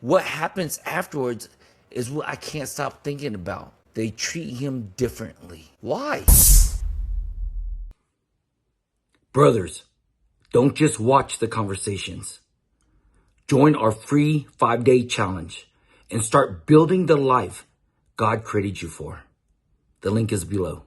what happens afterwards is what I can't stop thinking about. They treat him differently. Why? Brothers, don't just watch the conversations. Join our free 5-day challenge and start building the life God created you for. The link is below.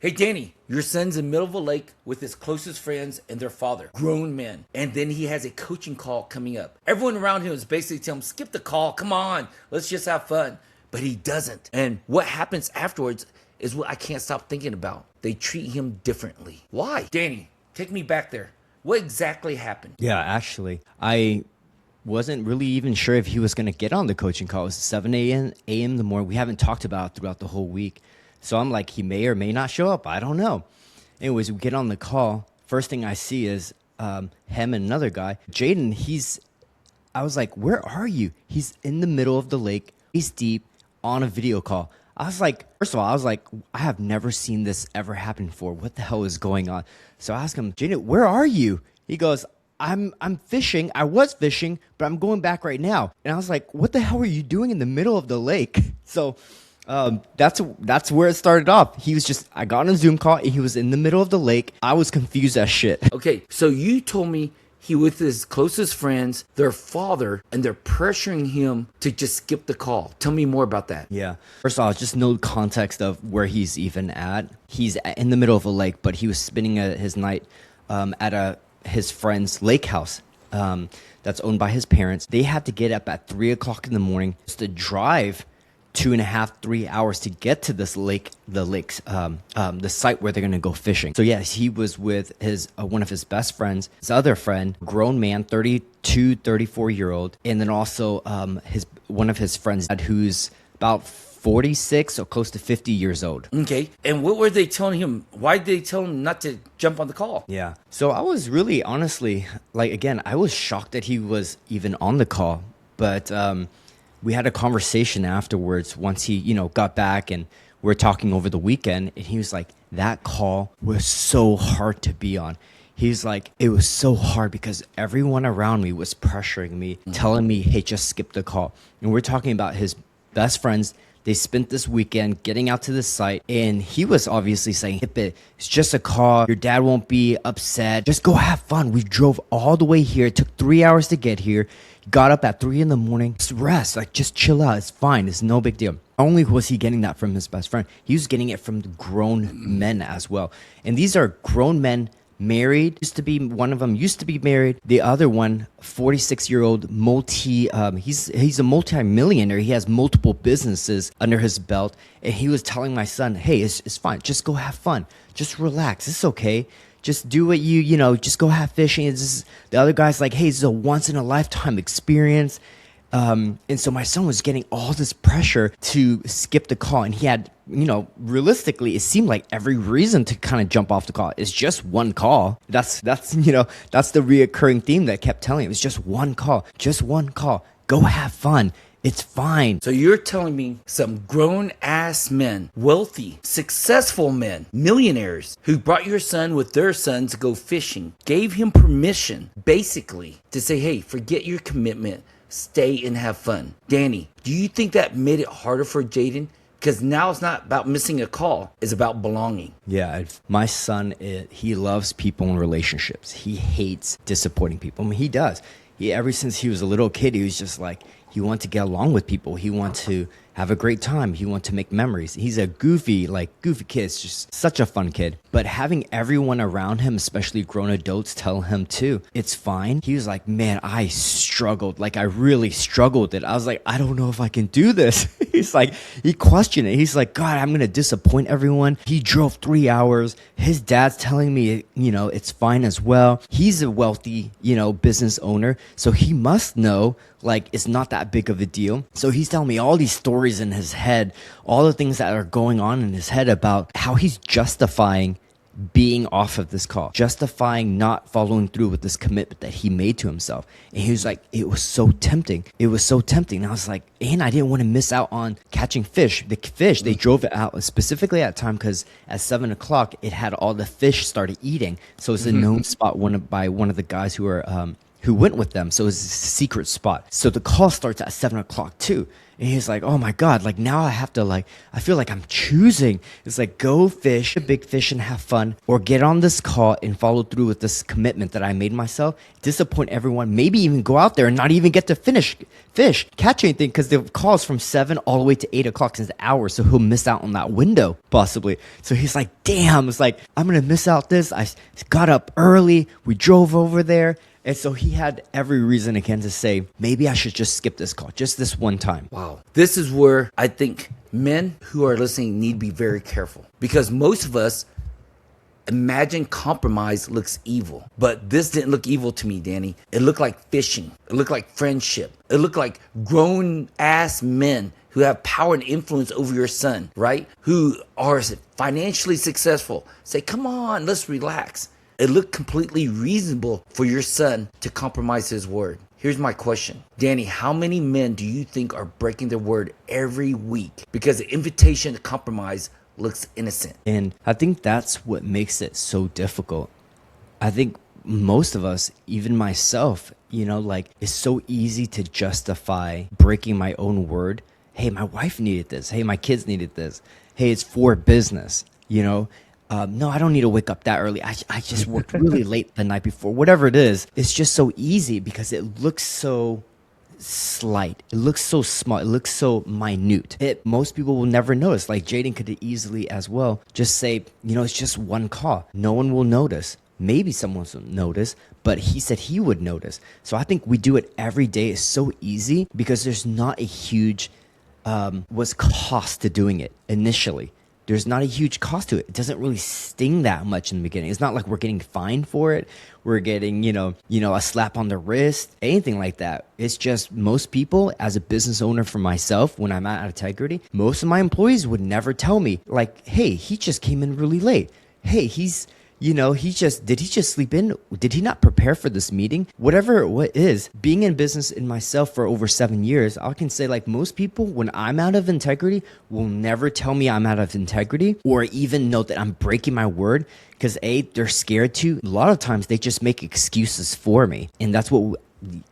Hey, Danny, your son's in the middle of a lake with his closest friends and their father, grown men. And then he has a coaching call coming up. Everyone around him is basically telling him, skip the call, come on, let's just have fun. But he doesn't. And what happens afterwards is what I can't stop thinking about. They treat him differently. Why? Danny, take me back there. What exactly happened? Yeah, actually, I wasn't really even sure if he was going to get on the coaching call. It was 7 a.m. in the morning. We haven't talked about it throughout the whole week. So I'm like, he may or may not show up. I don't know. Anyways, we get on the call. First thing I see is him and another guy. Jaden, I was like, where are you? He's in the middle of the lake. He's deep on a video call. I was like, first of all, I have never seen this ever happen before. What the hell is going on? So I asked him, Jaden, where are you? He goes, I'm fishing. I was fishing, but I'm going back right now. And I was like, what the hell are you doing in the middle of the lake? So that's where it started off. I got on a Zoom call and he was in the middle of the lake. I was confused as shit. Okay, so you told me he with his closest friends, their father, and they're pressuring him to just skip the call. Tell me more about that. Yeah. First of all, just know context of where he's even at. He's in the middle of a lake, but he was spending his night at his friend's lake house that's owned by his parents. They had to get up at 3 o'clock in the morning just to drive 2.5, 3 hours to get to this lake, the site where they're going to go fishing. So yes, he was with one of his best friends, his other friend, grown man, 32, 34-year-old, and then also one of his friends who's about 46 or close to 50 years old. Okay, and what were they telling him? Why did they tell him not to jump on the call? Yeah, so I was really, honestly, I was shocked that he was even on the call, but we had a conversation afterwards once he, got back, and we were talking over the weekend, and he was like, that call was so hard to be on. He's like, it was so hard because everyone around me was pressuring me, telling me, hey, just skip the call. And we're talking about his best friends. They spent this weekend getting out to the site, and he was obviously saying, skip it. It's just a call. Your dad won't be upset. Just go have fun. We drove all the way here. It took 3 hours to get here. Got up at 3 in the morning. Just rest. Just chill out. It's fine. It's no big deal. Not only was he getting that from his best friend, he was getting it from the grown men as well. And these are grown men, married. One of them used to be married. The other one, 46-year-old he's a multi-millionaire. He has multiple businesses under his belt. And he was telling my son, hey, it's fine. Just go have fun. Just relax. It's okay. Just do what just go have fishing. The other guy's like, hey, this is a once in a lifetime experience. And so my son was getting all this pressure to skip the call. And he had, realistically, it seemed like every reason to kind of jump off the call. It's just one call. That's the reoccurring theme that kept telling him. It's just one call. Just one call. Go have fun. It's fine. So you're telling me some grown-ass men, wealthy, successful men, millionaires, who brought your son with their son to go fishing, gave him permission, basically, to say, hey, forget your commitment, stay and have fun. Danny, do you think that made it harder for Jaden? Because now it's not about missing a call. It's about belonging. Yeah, my son, he loves people and relationships. He hates disappointing people. I mean, he does. Ever since he was a little kid, he was just like, he wanted to get along with people. He wanted to have a great time. He wanted to make memories. He's a goofy kid. It's just such a fun kid. But having everyone around him, especially grown adults, tell him too, it's fine. He was like, man, I struggled. I really struggled it. I was like, I don't know if I can do this. He questioned it. He's like, God, I'm going to disappoint everyone. He drove 3 hours. His dad's telling me, it's fine as well. He's a wealthy, business owner. So he must know it's not that big of a deal. So he's telling me all these stories in his head, all the things that are going on in his head about how he's justifying being off of this call, justifying not following through with this commitment that he made to himself. And he was like, it was so tempting. It was so tempting. And I was like, and I didn't want to miss out on catching fish. The fish, they drove it out specifically at time because at 7 o'clock, it had all the fish started eating. So it's a known spot by one of the guys who who went with them. So it was a secret spot. So the call starts at 7 o'clock too. And he's like, oh my God, like now I have to like, I feel like I'm choosing. It's like, go fish a big fish and have fun, or get on this call and follow through with this commitment that I made myself, disappoint everyone, maybe even go out there and not even get to catch anything, because the call is from 7 all the way to 8 o'clock. It's an hour. So he'll miss out on that window possibly. So he's like, damn, it's like, I'm going to miss out this. I got up early. We drove over there. And so he had every reason again to say, maybe I should just skip this call, just this one time. Wow. This is where I think men who are listening need to be very careful, because most of us imagine compromise looks evil. But this didn't look evil to me, Danny. It looked like fishing. It looked like friendship. It looked like grown ass men who have power and influence over your son, right? Who are financially successful. Say, come on, let's relax. It looked completely reasonable for your son to compromise his word. Here's my question. Danny, how many men do you think are breaking their word every week because the invitation to compromise looks innocent? And I think that's what makes it so difficult. I think most of us, even myself, like, it's so easy to justify breaking my own word. Hey, my wife needed this. Hey, my kids needed this. Hey, it's for business, No, I don't need to wake up that early. I just worked really late the night before. Whatever it is, it's just so easy because it looks so slight. It looks so small. It looks so minute. Most people will never notice. Like Jaden could easily as well just say, it's just one call. No one will notice. Maybe someone will notice, but he said he would notice. So I think we do it every day. It's so easy because there's not a huge cost to doing it initially. There's not a huge cost to it. It doesn't really sting that much in the beginning. It's not like we're getting fined for it. We're getting, a slap on the wrist, anything like that. It's just most people, as a business owner for myself, when I'm at Integrity, most of my employees would never tell me, like, hey, he just came in really late. Hey, did he just sleep in? Did he not prepare for this meeting? Whatever it is, being in business in myself for over 7 years, I can say, like, most people, when I'm out of integrity, will never tell me I'm out of integrity or even know that I'm breaking my word, because they're scared to. A lot of times they just make excuses for me. And that's what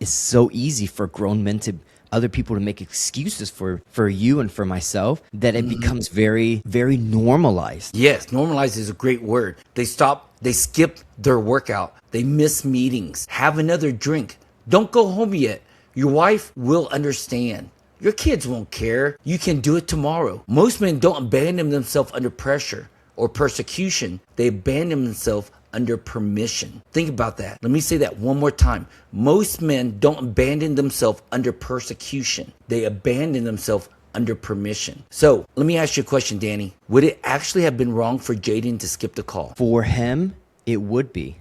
is so easy for grown men to other people to make excuses for you and for myself, that it becomes very, very normalized. Yes, normalized is a great word. They skip their workout. They miss meetings. Have another drink. Don't go home yet. Your wife will understand. Your kids won't care. You can do it tomorrow. Most men don't abandon themselves under pressure or persecution. They abandon themselves under permission. Think about that. Let me say that one more time. Most men don't abandon themselves under persecution. They abandon themselves under permission. So let me ask you a question, Danny. Would it actually have been wrong for Jaden to skip the call? For him, it would be.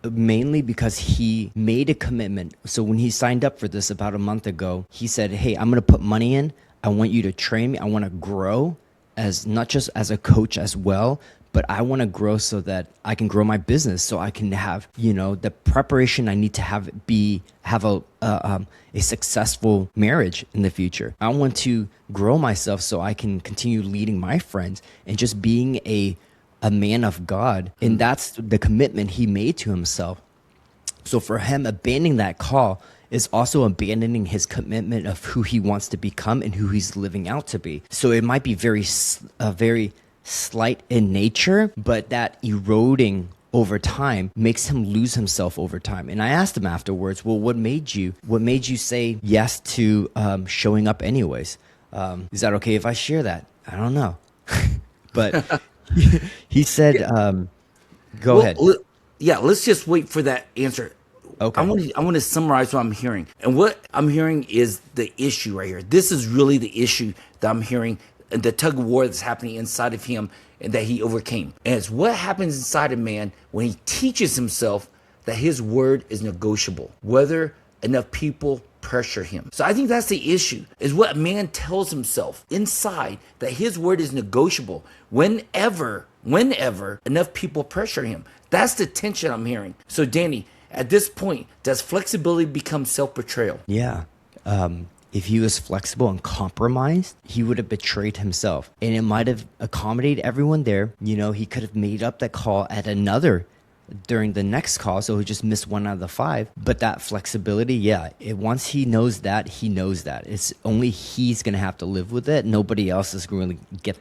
Mainly because he made a commitment. So when he signed up for this about a month ago, he said, hey, I'm going to put money in. I want you to train me. I want to grow as not just as a coach as well, but I want to grow so that I can grow my business, so I can have, the preparation I need to have a successful marriage in the future. I want to grow myself so I can continue leading my friends and just being a man of God. And that's the commitment he made to himself. So for him, abandoning that call is also abandoning his commitment of who he wants to become and who he's living out to be. So it might be very slight in nature, but that eroding over time makes him lose himself over time. And I asked him afterwards, well, what made you say yes to showing up anyways? Is that okay if I share that? I don't know. But he said, go ahead. Yeah, let's just wait for that answer. Okay. I want to summarize what I'm hearing. And what I'm hearing is the issue right here. This is really the issue that I'm hearing, and the tug of war that's happening inside of him and that he overcame. And it's what happens inside a man when he teaches himself that his word is negotiable, whether enough people pressure him. So I think that's the issue, is what a man tells himself inside, that his word is negotiable whenever enough people pressure him. That's the tension I'm hearing. So Danny, at this point, does flexibility become self-betrayal? Yeah. If he was flexible and compromised, he would have betrayed himself. And it might have accommodated everyone there. He could have made up that call at another during the next call, so he just missed one out of the five. But that flexibility, yeah, once he knows that, he knows that. It's only he's gonna have to live with it. Nobody else is going to get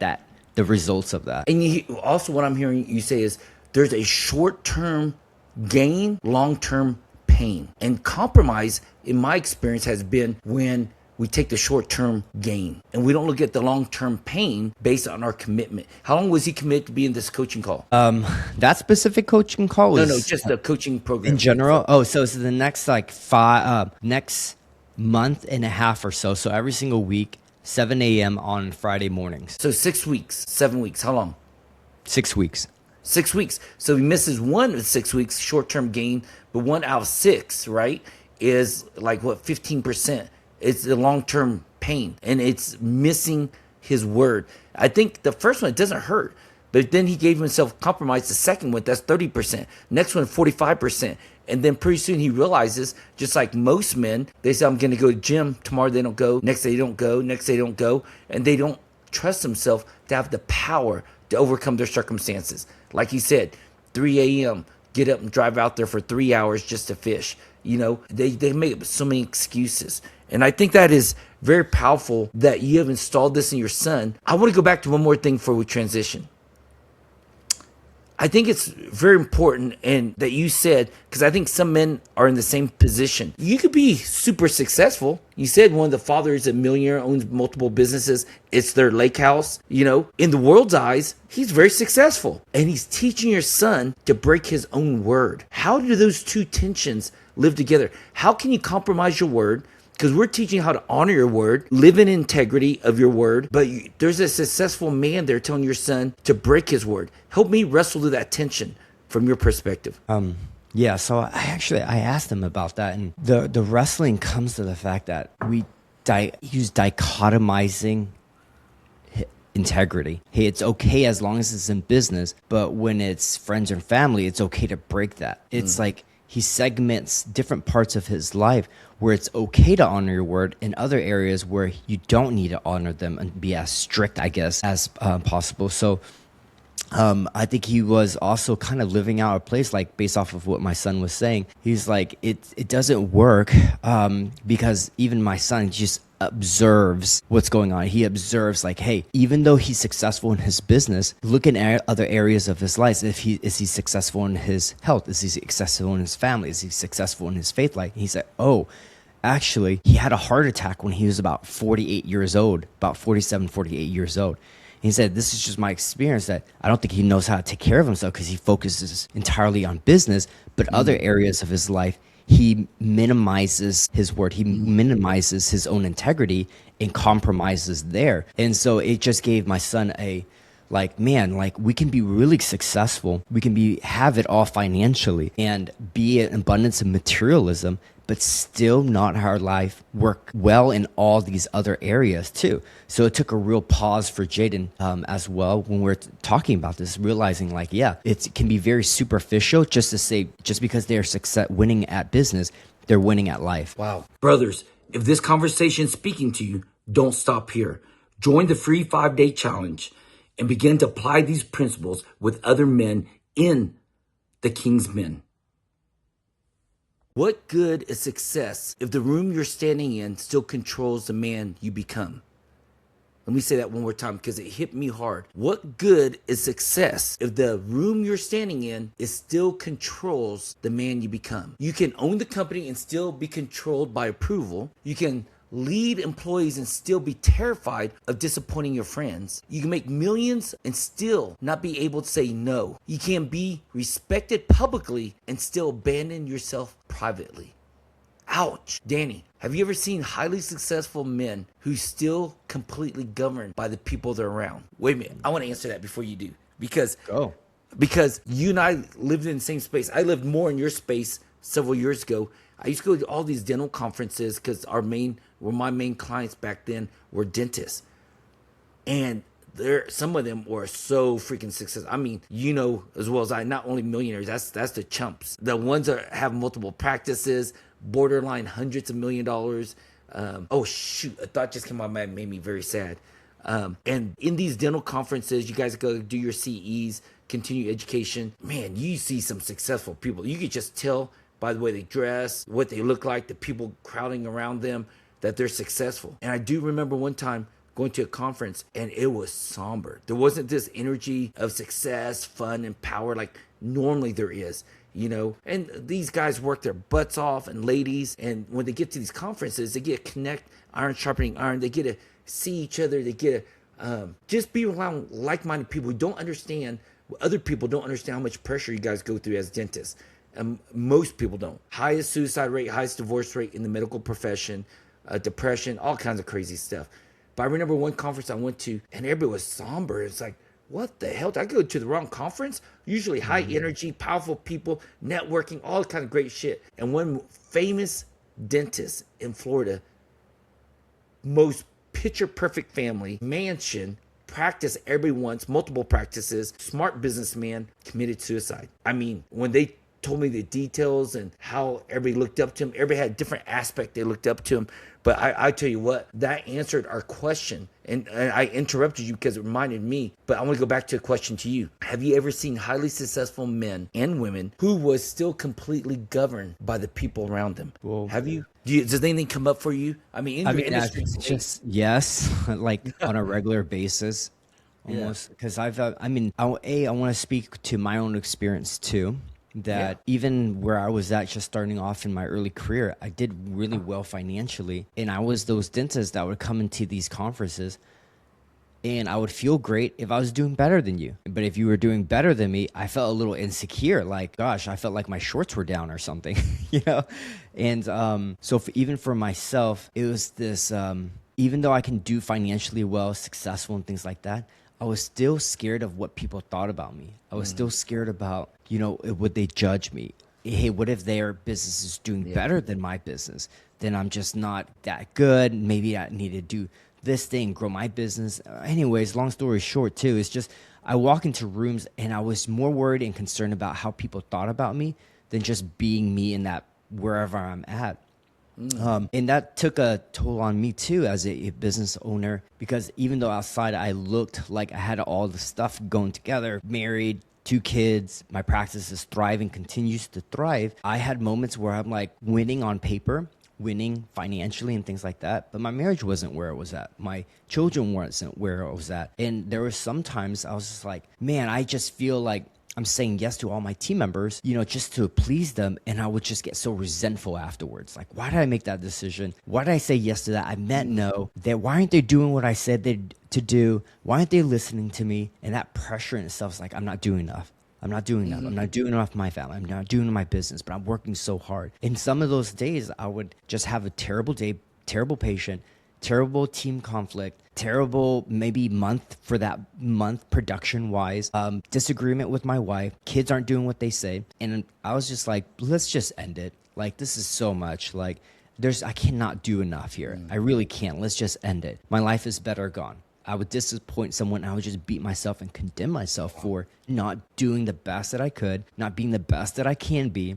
the results of that. And also, what I'm hearing you say is there's a short-term gain, long-term pain. And compromise, in my experience, has been when we take the short-term gain and we don't look at the long-term pain based on our commitment. How long was he committed to be in this coaching call? That specific coaching call was No, just the coaching program in general. Oh, so the next next month and a half or so. So every single week, 7 a.m. on Friday mornings. So 6 weeks, 7 weeks. How long? 6 weeks. 6 weeks. So he misses one of 6 weeks, short-term gain, but 1 out of 6, right, is like what, 15%. It's the long-term pain, and it's missing his word. I think the first one, it doesn't hurt, but then he gave himself compromise. The second one, that's 30%. Next one, 45%. And then pretty soon he realizes, just like most men, they say, I'm going to go to the gym. Tomorrow they don't go. Next day they don't go. Next day they don't go. And they don't trust themselves to have the power to overcome their circumstances. Like he said, 3 a.m., get up and drive out there for 3 hours just to fish. You know, they make up so many excuses. And I think that is very powerful that you have installed this in your son. I want to go back to one more thing before we transition. I think it's very important, and that you said, because I think some men are in the same position. You could be super successful. You said one of the fathers, a millionaire, owns multiple businesses. It's their lake house. You know, in the world's eyes, he's very successful. And he's teaching your son to break his own word. How do those two tensions live together? How can you compromise your word? Because we're teaching how to honor your word, live in integrity of your word. But there's a successful man there telling your son to break his word. Help me wrestle through that tension from your perspective. Yeah, so I asked him about that, and the wrestling comes to the fact that we use dichotomizing integrity. Hey, it's okay as long as it's in business, but when it's friends and family, it's okay to break that. It's like he segments different parts of his life where it's okay to honor your word, in other areas where you don't need to honor them and be as strict, I guess, as possible. So I think he was also kind of living out a place, like based off of what my son was saying. He's like, it doesn't work because even my son just observes what's going on. He observes like, hey, even though he's successful in his business, look in other areas of his life. Is he successful in his health? Is he successful in his family? Is he successful in his faith life? He said, oh, actually, he had a heart attack when he was about 48 years old, about 47, 48 years old. He said, this is just my experience, that I don't think he knows how to take care of himself because he focuses entirely on business, but other areas of his life, he minimizes his word. He minimizes his own integrity and compromises there. And so it just gave my son a, like, man, like we can be really successful. We can have it all financially and be an abundance of materialism, but still not our life work well in all these other areas too. So it took a real pause for Jaden as well when we're talking about this, realizing like, yeah, it can be very superficial just to say, just because they're winning at business, they're winning at life. Wow. Brothers, if this conversation is speaking to you, don't stop here. Join the free 5-day challenge and begin to apply these principles with other men in the King's Men. What good is success if the room you're standing in still controls the man you become? Let me say that one more time because it hit me hard. What good is success if the room you're standing in still controls the man you become? You can own the company and still be controlled by approval. You can lead employees and still be terrified of disappointing your friends. You can make millions and still not be able to say no. You can be respected publicly and still abandon yourself privately. Ouch. Danny, have you ever seen highly successful men who still completely governed by the people they're around? Wait a minute. I want to answer that before you do. Because you and I lived in the same space. I lived more in your space several years ago. I used to go to all these dental conferences because my main clients back then were dentists. And some of them were so freaking successful. I mean, you know as well as I, not only millionaires, that's the chumps. The ones that have multiple practices, borderline hundreds of $1 million. Oh shoot, a thought just came out, made me very sad. And in these dental conferences, you guys go do your CEs, continue education. Man, you see some successful people. You could just tell by the way they dress, what they look like, the people crowding around them, that they're successful. And I do remember one time going to a conference and it was somber. There wasn't this energy of success, fun, and power like normally there is. And these guys work their butts off, and ladies, and when they get to these conferences, they get to connect, iron sharpening iron. They get to see each other. They get to just be around like-minded people who don't understand, other people don't understand how much pressure you guys go through as dentists. Most people don't. Highest suicide rate, highest divorce rate in the medical profession, depression, all kinds of crazy stuff. But I remember one conference I went to, and everybody was somber. It's like, what the hell? Did I go to the wrong conference? Usually high energy, powerful people, networking, all kind of great shit. And one famous dentist in Florida, most picture perfect family, mansion, practice every once, multiple practices, smart businessman, committed suicide. I mean, when they told me the details and how everybody looked up to him, everybody had a different aspect they looked up to him. But I tell you what, that answered our question. And I interrupted you because it reminded me, but I want to go back to a question to you. Have you ever seen highly successful men and women who was still completely governed by the people around them? Well, Have you? Does anything come up for you? I mean, in your industry, it's just yes, like on a regular basis, almost. Because I want to speak to my own experience too. That even where I was at, just starting off in my early career, I did really well financially, and I was those dentists that would come into these conferences, and I would feel great if I was doing better than you. But if you were doing better than me, I felt a little insecure. Like, gosh, I felt like my shorts were down or something, And so even for myself, it was this. Even though I can do financially well, successful, and things like that, I was still scared of what people thought about me. I was still scared about, would they judge me? Hey, what if their business is doing better than my business? Then I'm just not that good. Maybe I need to do this thing, grow my business. Anyways, long story short too, it's just I walk into rooms and I was more worried and concerned about how people thought about me than just being me in that wherever I'm at. And that took a toll on me too as a business owner, because even though outside I looked like I had all the stuff going together, married, 2 kids, my practice is thriving, continues to thrive, I had moments where I'm like winning on paper, winning financially and things like that, but my marriage wasn't where it was at. My children weren't where it was at. And there were some times I was just like, man, I just feel like I'm saying yes to all my team members, just to please them. And I would just get so resentful afterwards. Like, why did I make that decision? Why did I say yes to that? I meant no. Why aren't they doing what I said to do? Why aren't they listening to me? And that pressure in itself is like, I'm not doing enough. I'm not doing enough. I'm not doing enough for my family. I'm not doing my business, but I'm working so hard. And some of those days I would just have a terrible day, terrible patient, terrible team conflict, terrible maybe month for that month production wise, disagreement with my wife, kids aren't doing what they say. And I was just like, let's just end it. Like, this is so much. Like, I cannot do enough here. I really can't. Let's just end it. My life is better gone. I would disappoint someone. And I would just beat myself and condemn myself for not doing the best that I could, not being the best that I can be.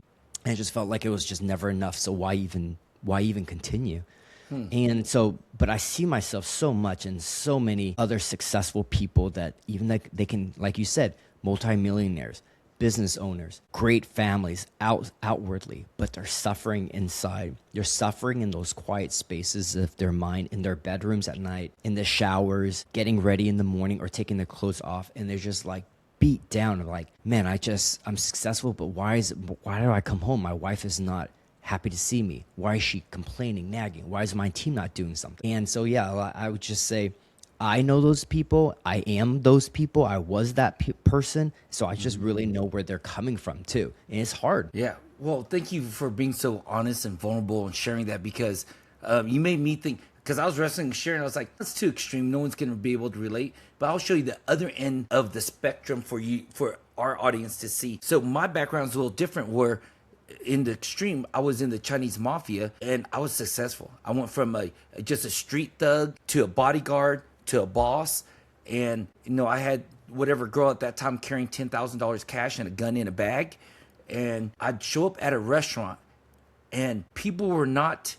And it just felt like it was just never enough. So why even continue? And so, but I see myself so much in so many other successful people that even like they can, like you said, multimillionaires, business owners, great families outwardly, but they're suffering inside. They're suffering in those quiet spaces of their mind, in their bedrooms at night, in the showers, getting ready in the morning or taking their clothes off. And they're just like beat down. Like, man, I'm successful, but why do I come home? My wife is not happy to see me. Why is she complaining, nagging? Why is my team not doing something? And so, yeah, I would just say, I know those people. I am those people. I was that person. So I just really know where they're coming from too. And it's hard. Yeah. Well, thank you for being so honest and vulnerable and sharing that, because you made me think, because I was wrestling sharing, I was like, that's too extreme. No one's going to be able to relate. But I'll show you the other end of the spectrum for our audience to see. So my background is a little different, where in the extreme, I was in the Chinese mafia and I was successful. I went from just a street thug to a bodyguard to a boss. And, I had whatever girl at that time carrying $10,000 cash and a gun in a bag. And I'd show up at a restaurant and people were not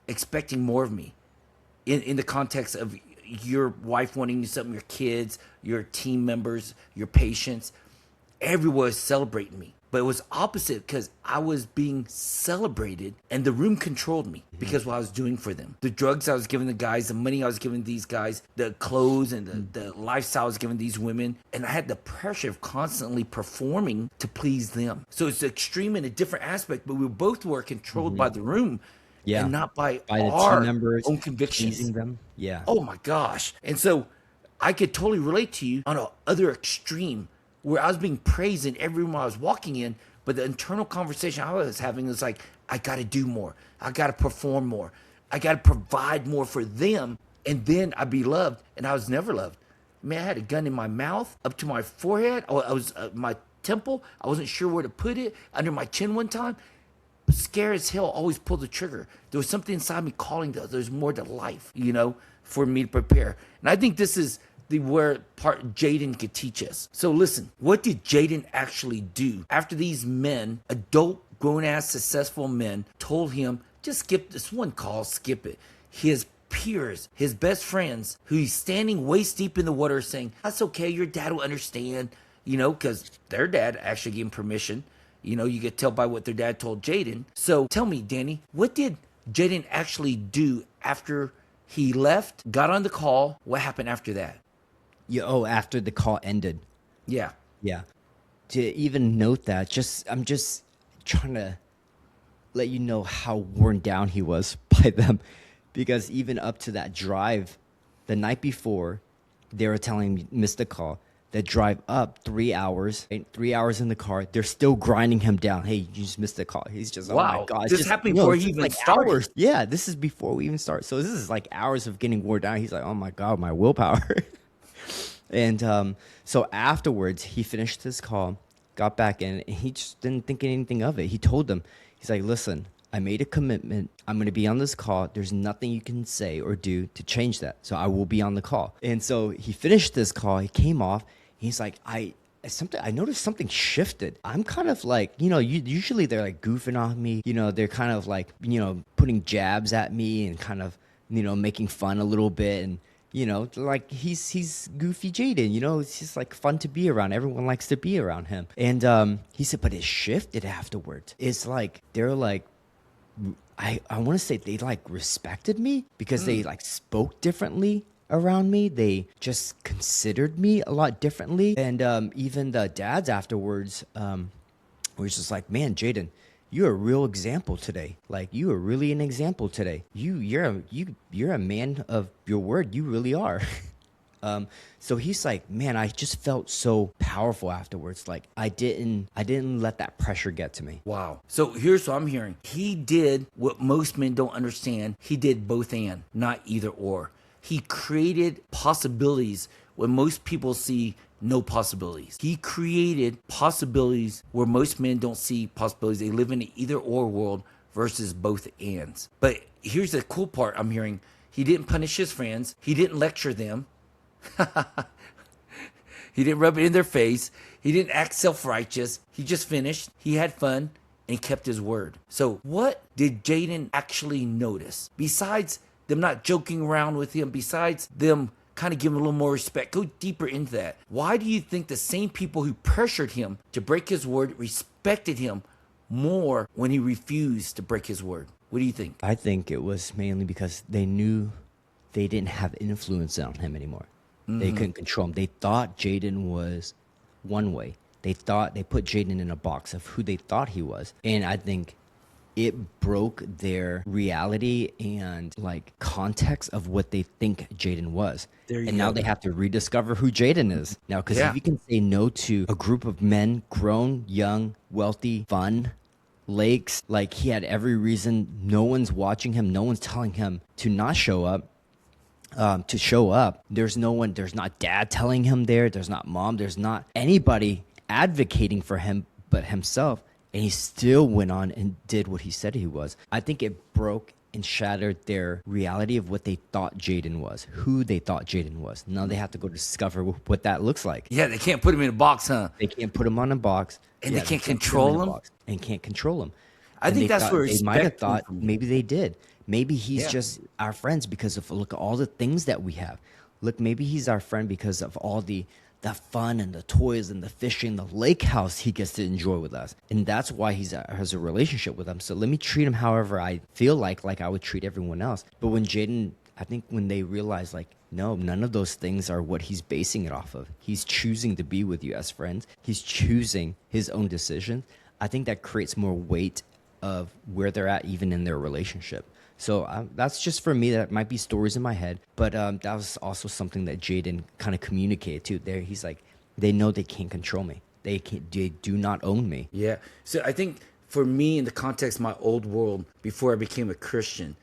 expecting more of me in the context of, your wife wanting you something, your kids, your team members, your patients, everyone was celebrating me. But it was opposite because I was being celebrated and the room controlled me because what I was doing for them. The drugs I was giving the guys, the money I was giving these guys, the clothes and the lifestyle I was giving these women. And I had the pressure of constantly performing to please them. So it's extreme in a different aspect, but we both were controlled by the room and not by the our team members, own convictions. pleasing them. Yeah. Oh my gosh. And so I could totally relate to you on a other extreme where I was being praised in every room I was walking in, but the internal conversation I was having was like, I got to do more. I got to perform more. I got to provide more for them, and then I'd be loved, and I was never loved. Man, I had a gun in my mouth, up to my forehead. I was my temple. I wasn't sure where to put it, under my chin one time. Scared as hell, always pulled the trigger. There was something inside me calling to, there's more to life, for me to prepare. And I think this is where part Jaden could teach us. So listen, what did Jaden actually do after these men, adult, grown-ass, successful men, told him, just skip this one call, skip it. His peers, his best friends, who he's standing waist deep in the water saying, that's okay, your dad will understand, because their dad actually gave him permission. You could tell by what their dad told Jaden. So tell me, Danny, what did Jaden actually do after he left, got on the call? What happened after that? After the call ended. Yeah. Yeah. To even note that, I'm just trying to let you know how worn down he was by them. Because even up to that drive, the night before, they were telling me, missed the call. That drive up 3 hours, 3 hours in the car, they're still grinding him down. Hey, you just missed the call. He's just, wow. Oh my God. This happened before he even started. Hours. Yeah, this is before we even start. So this is like hours of getting worn down. He's like, oh my God, my willpower. And so afterwards, he finished his call, got back in, and he just didn't think anything of it. He told them, he's like, listen, I made a commitment. I'm going to be on this call. There's nothing you can say or do to change that. So I will be on the call. And so he finished this call. He came off. He's like, I noticed something shifted. I'm kind of like, usually they're like goofing on me. They're kind of like, putting jabs at me and kind of, making fun a little bit. And like he's goofy Jaden, it's just like fun to be around. Everyone likes to be around him. And he said, but it shifted afterwards. It's like, they're like, I want to say they like respected me because they like spoke differently around me. They just considered me a lot differently. And even the dads afterwards were just like, man, Jaden, you're a real example today. Like, you are really an example today. You're a man of your word. You really are. So he's like, man, I just felt so powerful afterwards. Like I didn't let that pressure get to me. Wow. So here's what I'm hearing. He did what most men don't understand. He did both and, not either or. He created possibilities when most people see no possibilities. He created possibilities where most men don't see possibilities. They live in an either or world versus both ands. But here's the cool part I'm hearing. He didn't punish his friends. He didn't lecture them. He didn't rub it in their face. He didn't act self-righteous. He just finished. He had fun and kept his word. So what did Jaden actually notice? Besides them not joking around with him, besides them kind of giving him a little more respect, go deeper into that. Why do you think the same people who pressured him to break his word respected him more when he refused to break his word? What do you think? I think it was mainly because they knew they didn't have influence on him anymore. They couldn't control him. They thought Jaden was one way. They put Jaden in a box of who they thought he was. And I think it broke their reality and like context of what they think Jaden was. And now they have to rediscover who Jaden is. Now, because if you can say no to a group of men, grown, young, wealthy, fun, lakes, like he had every reason. No one's watching him. No one's telling him to not show up. To show up. There's no one, there's not dad telling him there's not mom, there's not anybody advocating for him but himself. And he still went on and did what he said he was. I think it broke and shattered their reality of what they thought Jaden was, who they thought Jaden was. Now they have to go discover what that looks like. Yeah, they can't put him in a box, huh? They can't put him on a box. And they can't control him? And can't control him. I think that's where they might have thought maybe they did. Maybe he's Yeah. just our friends because of look at all the things that we have. Look, maybe he's our friend because of all the fun and the toys and the fishing, the lake house he gets to enjoy with us. And that's why has a relationship with them. So let me treat him however I feel like I would treat everyone else. But when Jaden, I think when they realize like, no, none of those things are what he's basing it off of. He's choosing to be with you as friends. He's choosing his own decisions. I think that creates more weight of where they're at even in their relationship. So that's just for me. That might be stories in my head, but that was also something that Jaden kind of communicated to. There, he's like, they know they can't control me. They do not own me. Yeah. So I think for me, in the context of my old world, before I became a Christian,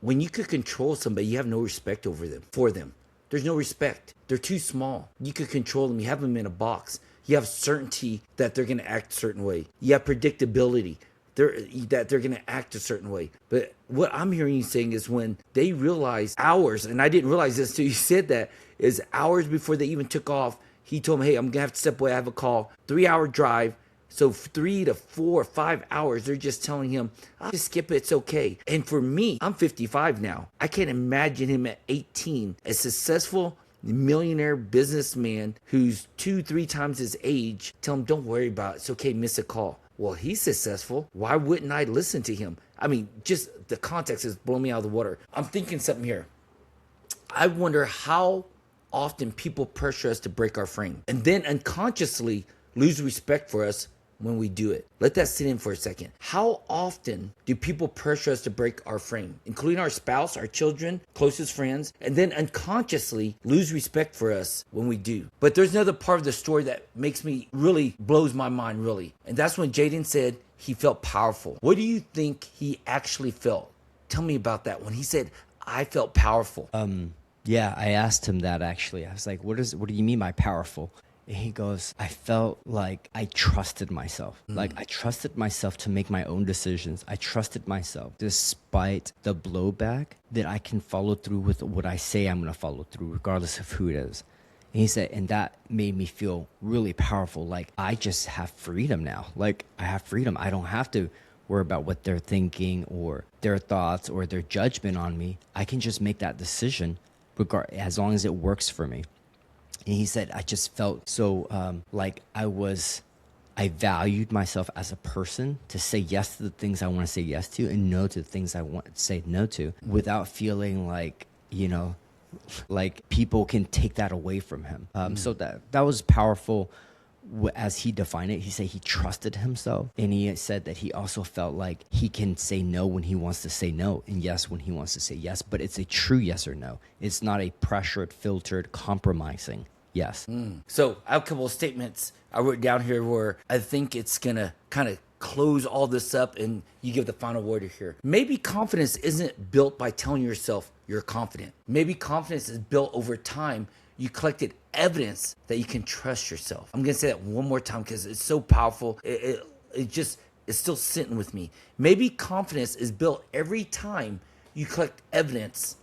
when you could control somebody, you have no respect for them. There's no respect. They're too small. You could control them. You have them in a box. You have certainty that they're going to act a certain way. You have predictability that they're going to act a certain way. But what I'm hearing you saying is when they realize hours, and I didn't realize this until you said that, is hours before they even took off, he told me, hey, I'm going to have to step away. I have a call, 3-hour drive. So 3 to 4 or 5 hours, they're just telling him, I'll just skip it. It's okay. And for me, I'm 55 now. I can't imagine him at 18, a successful millionaire businessman who's 2-3 times his age. Tell him, don't worry about it. It's okay. Miss a call. Well, he's successful. Why wouldn't I listen to him? I mean, just the context is blowing me out of the water. I'm thinking something here. I wonder how often people pressure us to break our frame and then unconsciously lose respect for us when we do it. Let that sit in for a second. How often do people pressure us to break our frame, including our spouse, our children, closest friends, and then unconsciously lose respect for us when we do? But there's another part of the story that makes me really blows my mind, really. And that's when Jaden said he felt powerful. What do you think he actually felt? Tell me about that when he said, I felt powerful. Yeah, I asked him that actually. I was like, what do you mean by powerful? And he goes, I felt like I trusted myself. Like I trusted myself to make my own decisions. I trusted myself despite the blowback that I can follow through with what I say I'm going to follow through, regardless of who it is. And he said, and that made me feel really powerful. Like I just have freedom now. Like I have freedom. I don't have to worry about what they're thinking or their thoughts or their judgment on me. I can just make that decision as long as it works for me. And he said, I just felt so like I valued myself as a person to say yes to the things I want to say yes to and no to the things I want to say no to without feeling like, like people can take that away from him. So that was powerful as he defined it. He said he trusted himself. And he said that he also felt like he can say no when he wants to say no and yes when he wants to say yes. But it's a true yes or no. It's not a pressured, filtered, compromising yes. So I have a couple of statements I wrote down here where I think it's going to kind of close all this up and you give the final word here. Maybe confidence isn't built by telling yourself you're confident. Maybe confidence is built over time. You collected evidence that you can trust yourself. I'm going to say that one more time because it's so powerful. It's still sitting with me. Maybe confidence is built every time you collect evidence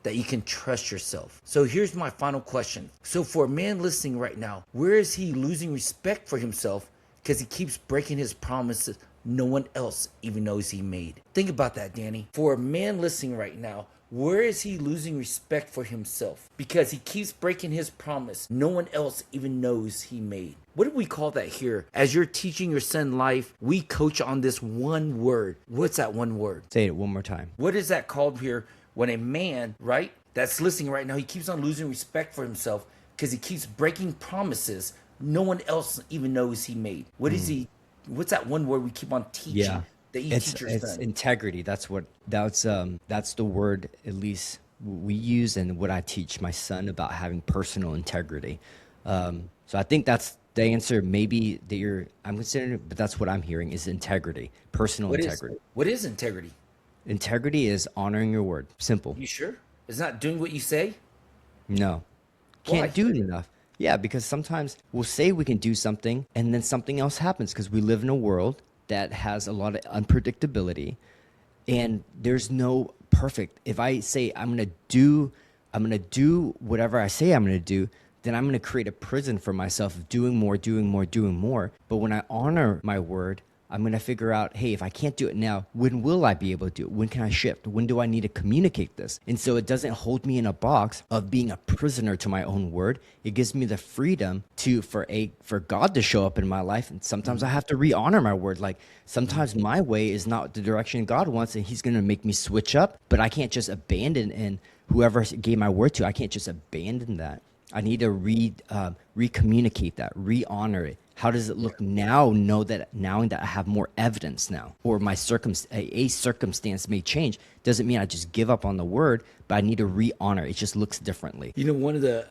that you can trust yourself. So here's my final question. So for a man listening right now, where is he losing respect for himself because he keeps breaking his promises no one else even knows he made? Think about that, Danny. For a man listening right now, where is he losing respect for himself because he keeps breaking his promise no one else even knows he made? What do we call that here? As you're teaching your son life, we coach on this one word. What's that one word? Say it one more time. What is that called here? When a man, right, that's listening right now, he keeps on losing respect for himself because he keeps breaking promises no one else even knows he made. What's that one word we keep on teaching that you teach your son? It's integrity. That's the word at least we use and what I teach my son about having personal integrity. So I think that's the answer maybe that I'm considering, but that's what I'm hearing is integrity, personal integrity. What is integrity? Integrity is honoring your word. Simple. You sure? It's not doing what you say? No. Can't do it enough. Yeah, because sometimes we'll say we can do something and then something else happens because we live in a world that has a lot of unpredictability and there's no perfect. If I say I'm going to do whatever I say I'm going to do, then I'm going to create a prison for myself of doing more. But when I honor my word, I'm going to figure out, hey, if I can't do it now, when will I be able to do it? When can I shift? When do I need to communicate this? And so it doesn't hold me in a box of being a prisoner to my own word. It gives me the freedom for God to show up in my life. And sometimes I have to re-honor my word. Like sometimes my way is not the direction God wants, and he's going to make me switch up, but I can't just abandon and whoever gave my word to, I can't just abandon that. I need to re-communicate that, re-honor it. How does it look now? Now that I have more evidence now, or my a circumstance may change, doesn't mean I just give up on the word, but I need to re-honor. It just looks differently. You know, one of the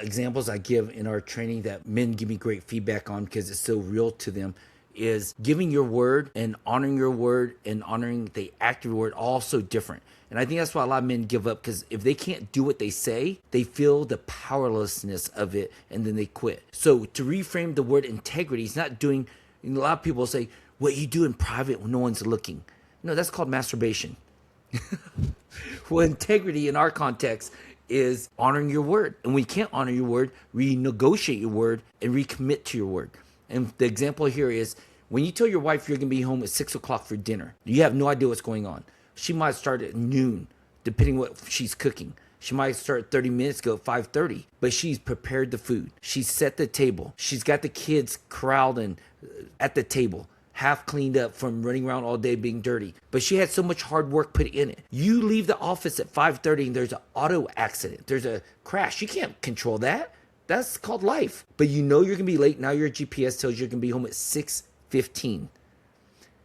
examples I give in our training that men give me great feedback on because it's so real to them is giving your word and honoring your word and honoring the act of your word, all so different. And I think that's why a lot of men give up, because if they can't do what they say, they feel the powerlessness of it and then they quit. So to reframe the word integrity, it's not doing, a lot of people say, what you do in private when no one's looking. No, that's called masturbation. Well, integrity in our context is honoring your word. And when you can't honor your word, renegotiate your word and recommit to your word. And the example here is when you tell your wife you're going to be home at 6 o'clock for dinner, you have no idea what's going on. She might start at noon, depending what she's cooking. She might start 30 minutes ago at 5:30, but she's prepared the food. She's set the table. She's got the kids corralled and at the table, half cleaned up from running around all day being dirty. But she had so much hard work put in it. You leave the office at 5:30 and there's an auto accident. There's a crash. You can't control that. That's called life. But you know you're going to be late. Now your GPS tells you you're going to be home at 6:15.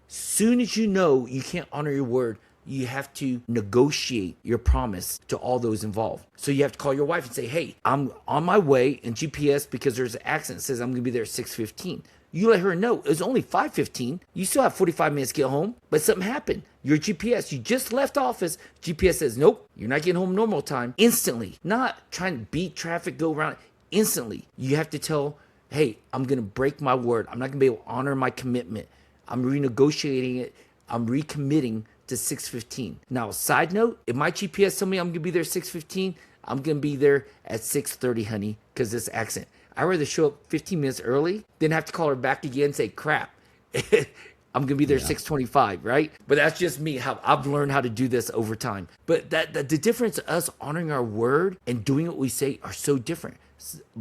Soon as you know you can't honor your word, you have to negotiate your promise to all those involved. So you have to call your wife and say, hey, I'm on my way, and GPS, because there's an accident, says I'm going to be there at 6:15. You let her know it's only 5:15. You still have 45 minutes to get home, but something happened. Your GPS, you just left office. GPS says, nope, you're not getting home normal time. Instantly, not trying to beat traffic, go around. Instantly, you have to tell, hey, I'm going to break my word. I'm not going to be able to honor my commitment. I'm renegotiating it. I'm recommitting to 6:15. Now, side note, if my GPS tell me I'm going to be there at 6:15, I'm going to be there at 6:30, honey, because this accident. I'd rather show up 15 minutes early than have to call her back again and say, crap, I'm going to be there 6:25, right? But that's just me, how I've learned how to do this over time. But the difference of us honoring our word and doing what we say are so different.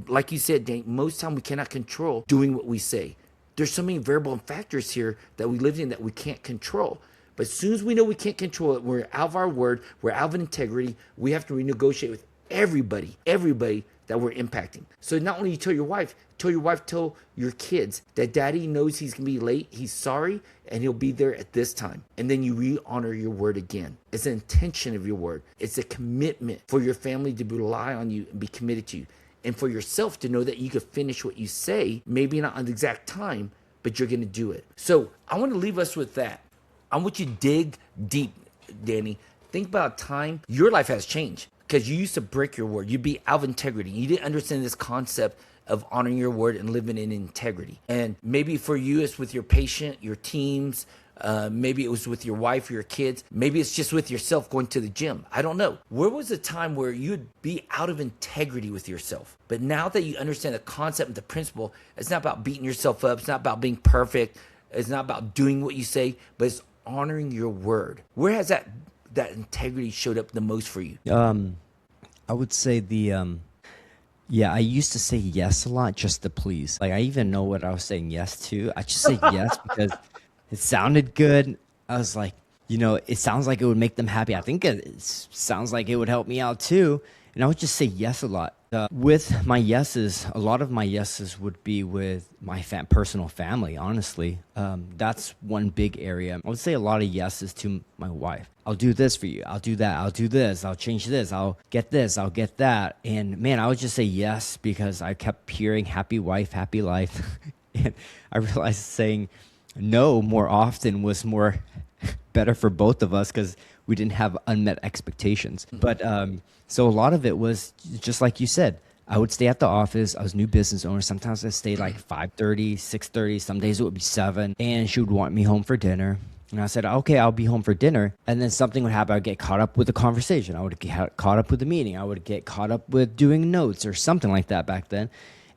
Like you said, Dane, most time we cannot control doing what we say. There's so many variable factors here that we live in that we can't control. But as soon as we know we can't control it, we're out of our word, we're out of integrity, we have to renegotiate with everybody that we're impacting. So not only you tell your wife, tell your kids that daddy knows he's going to be late, he's sorry, and he'll be there at this time. And then you re-honor your word again. It's an intention of your word. It's a commitment for your family to rely on you and be committed to you. And for yourself to know that you could finish what you say, maybe not on the exact time, but you're going to do it. So I want to leave us with that. I want you to dig deep, Danny. Think about a time your life has changed because you used to break your word. You'd be out of integrity. You didn't understand this concept of honoring your word and living in integrity. And maybe for you, it's with your patient, your teams. Maybe it was with your wife or your kids. Maybe it's just with yourself going to the gym. I don't know. Where was a time where you'd be out of integrity with yourself? But now that you understand the concept and the principle, it's not about beating yourself up. It's not about being perfect. It's not about doing what you say, but it's honoring your word. Where has that integrity showed up the most for you? I would say I used to say yes a lot just to please. Like I even know what I was saying yes to. I just say yes because it sounded good. I was like, it sounds like it would make them happy. I think it sounds like it would help me out too. And I would just say yes a lot. With my yeses, a lot of my yeses would be with my personal family, honestly. That's one big area. I would say a lot of yeses to my wife. I'll do this for you. I'll do that. I'll do this. I'll change this. I'll get this. I'll get that. And man, I would just say yes because I kept hearing happy wife, happy life. And I realized saying no more often was more better for both of us because we didn't have unmet expectations. But so a lot of it was just like you said. I would stay at the office. I was a new business owner. Sometimes I stayed like 5:30, 6:30. Some days it would be 7. And she would want me home for dinner. And I said, okay, I'll be home for dinner. And then something would happen. I would get caught up with the conversation. I would get caught up with the meeting. I would get caught up with doing notes or something like that back then.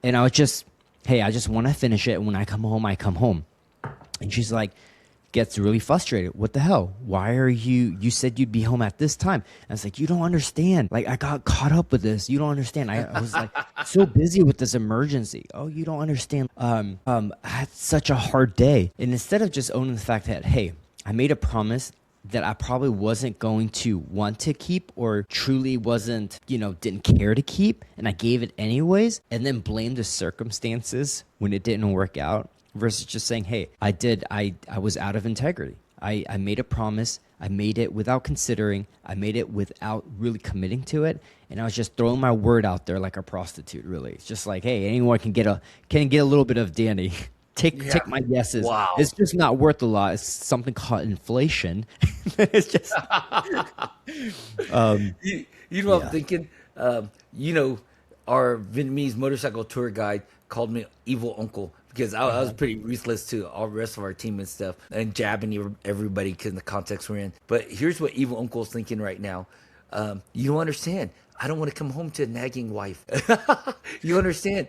And I would just, hey, I just want to finish it. And when I come home, I come home. And she's like, gets really frustrated. What the hell? Why are you said you'd be home at this time? And I was like, you don't understand. Like, I got caught up with this. You don't understand. I was like so busy with this emergency. Oh, you don't understand. I had such a hard day. And instead of just owning the fact that, hey, I made a promise that I probably wasn't going to want to keep or truly wasn't, didn't care to keep, and I gave it anyways, and then blame the circumstances when it didn't work out versus just saying, hey, I was out of integrity. I made a promise. I made it without considering. I made it without really committing to it. And I was just throwing my word out there like a prostitute, really. It's just like, hey, anyone can get a little bit of Danny. Take my yeses. Wow. It's just not worth a lot. It's something called inflation. It's just You know what I'm thinking? Our Vietnamese motorcycle tour guide called me evil uncle because I was pretty ruthless to all the rest of our team and stuff and jabbing everybody because in the context we're in. But here's what evil uncle's thinking right now. You don't understand. I don't want to come home to a nagging wife. You understand?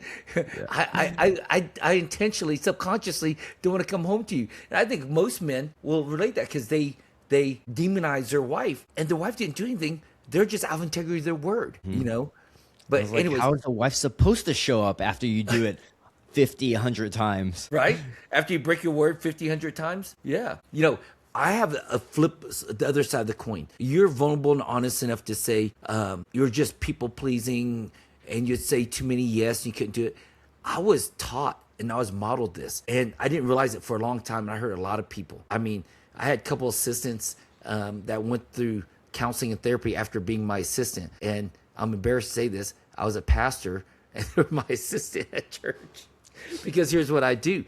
I intentionally, subconsciously don't want to come home to you. And I think most men will relate that because they demonize their wife and their wife didn't do anything. They're just out of integrity of their word, But like, anyways, how is a wife supposed to show up after you do it 50, 100 times? right? After you break your word 50, 100 times? Yeah. I have a flip, the other side of the coin. You're vulnerable and honest enough to say you're just people pleasing and you'd say too many yes and you couldn't do it. I was taught and I was modeled this and I didn't realize it for a long time. And I heard a lot of people. I mean, I had a couple assistants that went through counseling and therapy after being my assistant. And I'm embarrassed to say this. I was a pastor and they were my assistant at church because here's what I do.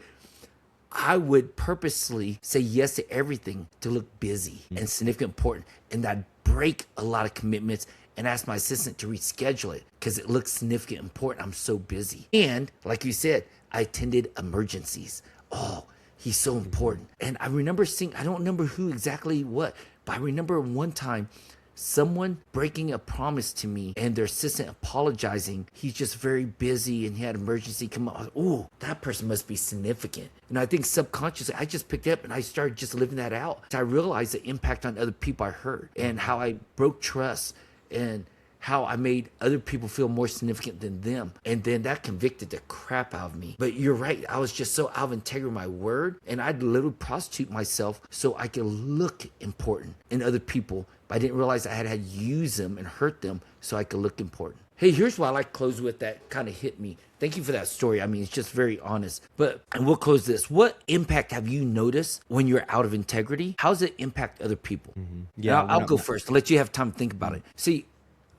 I would purposely say yes to everything to look busy and significant, important, and I'd break a lot of commitments and ask my assistant to reschedule it because it looks significant, important. I'm so busy. And like you said, I attended emergencies. Oh, he's so important. And I remember seeing, I don't remember who exactly what, but I remember one time someone breaking a promise to me and their assistant apologizing. He's just very busy and he had emergency come up. Oh, that person must be significant. And I think subconsciously I just picked up and I started just living that out. So I realized the impact on other people I heard and how I broke trust and how I made other people feel more significant than them. And then that convicted the crap out of me. But you're right. I was just so out of integrity with my word. And I'd literally prostitute myself so I could look important in other people. But I didn't realize I had to use them and hurt them so I could look important. Hey, here's what I like to close with that kind of hit me. Thank you for that story. I mean, it's just very honest. And we'll close this. What impact have you noticed when you're out of integrity? How does it impact other people? Yeah, I'll go first to let you have time to think about it. See,